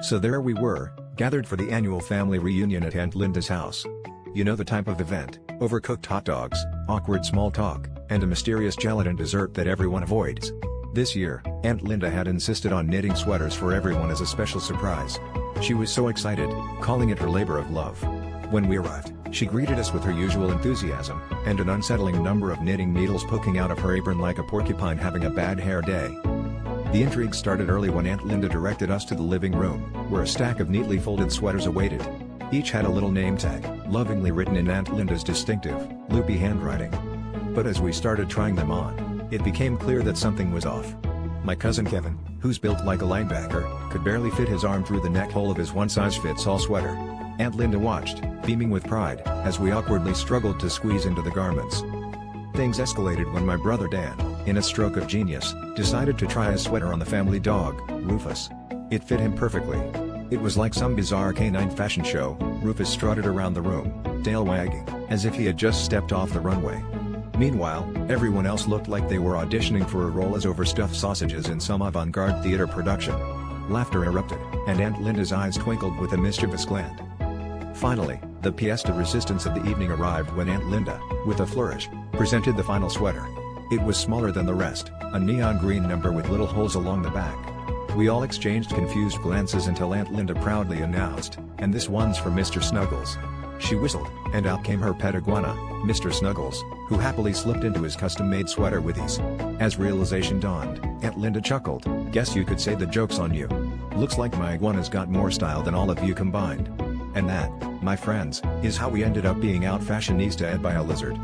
So there we were, gathered for the annual family reunion at Aunt Linda's house. You know the type of event: overcooked hot dogs, awkward small talk, and a mysterious gelatin dessert that everyone avoids. This year, Aunt Linda had insisted on knitting sweaters for everyone as a special surprise. She was so excited, calling it her labor of love. When we arrived, she greeted us with her usual enthusiasm, and an unsettling number of knitting needles poking out of her apron like a porcupine having a bad hair day. The intrigue started early when Aunt Linda directed us to the living room, where a stack of neatly folded sweaters awaited. Each had a little name tag, lovingly written in Aunt Linda's distinctive, loopy handwriting. But as we started trying them on, it became clear that something was off. My cousin Kevin, who's built like a linebacker, could barely fit his arm through the neck hole of his one-size-fits-all sweater. Aunt Linda watched, beaming with pride, as we awkwardly struggled to squeeze into the garments. Things escalated when my brother Dan, in a stroke of genius, decided to try a sweater on the family dog, Rufus. It fit him perfectly. It was like some bizarre canine fashion show. Rufus strutted around the room, tail wagging, as if he had just stepped off the runway. Meanwhile, everyone else looked like they were auditioning for a role as overstuffed sausages in some avant-garde theater production. Laughter erupted, and Aunt Linda's eyes twinkled with a mischievous glance. Finally, the pièce de resistance of the evening arrived when Aunt Linda, with a flourish, presented the final sweater. It was smaller than the rest, a neon green number with little holes along the back. We all exchanged confused glances until Aunt Linda proudly announced, "And this one's for Mr. Snuggles." She whistled, and out came her pet iguana, Mr. Snuggles, who happily slipped into his custom-made sweater with ease. As realization dawned, Aunt Linda chuckled, "Guess you could say the joke's on you. Looks like my iguana's got more style than all of you combined." And that, my friends, is how we ended up being out-fashionista-ed by a lizard.